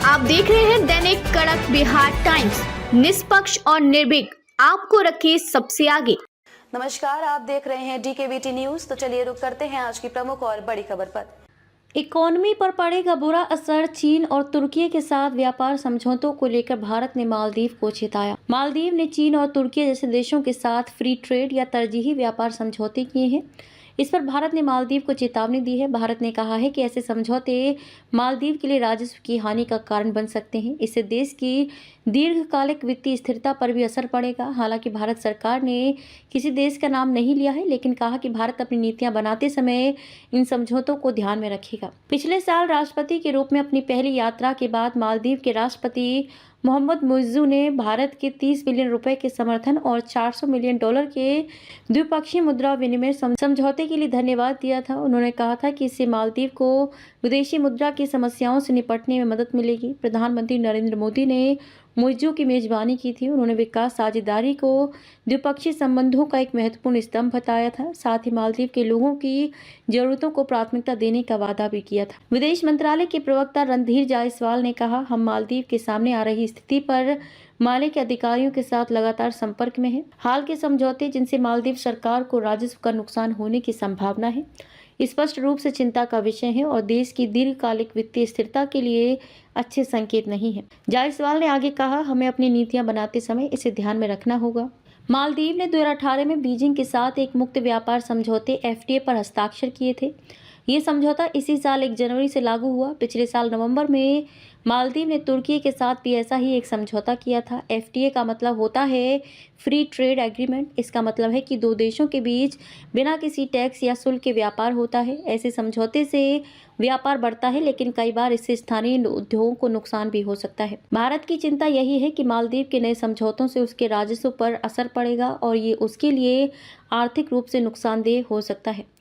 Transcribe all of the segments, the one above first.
आप देख रहे हैं दैनिक कड़क बिहार टाइम्स, निष्पक्ष और निर्भीक, आपको रखे सबसे आगे। नमस्कार, आप देख रहे हैं DKBT न्यूज। तो चलिए रुक करते हैं आज की प्रमुख और बड़ी खबर पर। इकोनॉमी पर पड़ेगा बुरा असर। चीन और तुर्की के साथ व्यापार समझौतों को लेकर भारत ने मालदीव को चेताया। मालदीव ने चीन और तुर्की जैसे देशों के साथ फ्री ट्रेड या तरजीही व्यापार समझौते किए हैं। इस पर भारत ने मालदीव को चेतावनी दी है। भारत ने कहा है कि ऐसे समझौते मालदीव के लिए राजस्व की हानि का कारण बन सकते हैं। इससे देश की दीर्घकालिक वित्तीय स्थिरता पर भी असर पड़ेगा। हालांकि भारत सरकार ने किसी देश का नाम नहीं लिया है, लेकिन कहा कि भारत अपनी नीतियां बनाते समय इन समझौतों को ध्यान में रखेगा। पिछले साल राष्ट्रपति के रूप में अपनी पहली यात्रा के बाद मालदीव के राष्ट्रपति मोहम्मद मुइज़्ज़ू ने भारत के 30 बिलियन रुपए के समर्थन और $400 मिलियन के द्विपक्षीय मुद्रा विनिमय समझौते के लिए धन्यवाद दिया था। उन्होंने कहा था कि इससे मालदीव को विदेशी मुद्रा की समस्याओं से निपटने में मदद मिलेगी। प्रधानमंत्री नरेंद्र मोदी ने मुइज़्ज़ू की मेजबानी की थी। उन्होंने विकास साझेदारी को द्विपक्षीय संबंधों का एक महत्वपूर्ण स्तंभ बताया था। साथ ही मालदीव के लोगों की जरूरतों को प्राथमिकता देने का वादा भी किया था। विदेश मंत्रालय के प्रवक्ता रणधीर जायसवाल ने कहा, हम मालदीव के सामने आ रही स्थिति पर माले के अधिकारियों के साथ लगातार संपर्क में हैं। हाल के समझौते जिनसे मालदीव सरकार को राजस्व का नुकसान होने की संभावना है, स्पष्ट रूप से चिंता का विषय है और देश की दीर्घकालिक वित्तीय स्थिरता के लिए अच्छे संकेत नहीं है। जायसवाल ने आगे कहा, हमें अपनी नीतियां बनाते समय इसे ध्यान में रखना होगा। मालदीव ने 2018 में बीजिंग के साथ एक मुक्त व्यापार समझौते FTA पर हस्ताक्षर किए थे। ये समझौता इसी साल 1 जनवरी से लागू हुआ। पिछले साल नवंबर में मालदीव ने तुर्की के साथ भी ऐसा ही एक समझौता किया था। FTA का मतलब होता है फ्री ट्रेड एग्रीमेंट। इसका मतलब है कि दो देशों के बीच बिना किसी टैक्स या शुल्क के व्यापार होता है। ऐसे समझौते से व्यापार बढ़ता है, लेकिन कई बार इससे स्थानीय उद्योगों को नुकसान भी हो सकता है। भारत की चिंता यही है कि मालदीव के नए समझौतों से उसके राजस्व पर असर पड़ेगा और ये उसके लिए आर्थिक रूप से नुकसानदेह हो सकता है।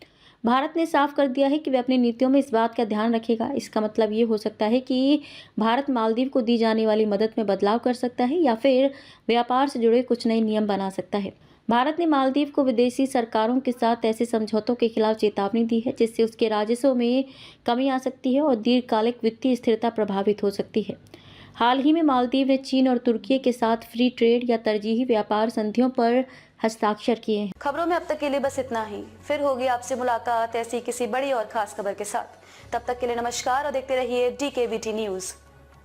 भारत ने साफ कर दिया है कि वह अपनी नीतियों में इस बात का ध्यान रखेगा। इसका मतलब ये हो सकता है कि भारत मालदीव को दी जाने वाली मदद में बदलाव कर सकता है या फिर व्यापार से जुड़े कुछ नए नियम बना सकता है। भारत ने मालदीव को विदेशी सरकारों के साथ ऐसे समझौतों के खिलाफ चेतावनी दी है, जिससे उसके राजस्व में कमी आ सकती है और दीर्घकालिक वित्तीय स्थिरता प्रभावित हो सकती है। हाल ही में मालदीव ने चीन और तुर्की के साथ फ्री ट्रेड या तरजीही व्यापार संधियों पर हस्ताक्षर किए हैं। खबरों में अब तक के लिए बस इतना ही। फिर होगी आपसे मुलाकात ऐसी किसी बड़ी और खास खबर के साथ। तब तक के लिए नमस्कार और देखते रहिए DKBT न्यूज।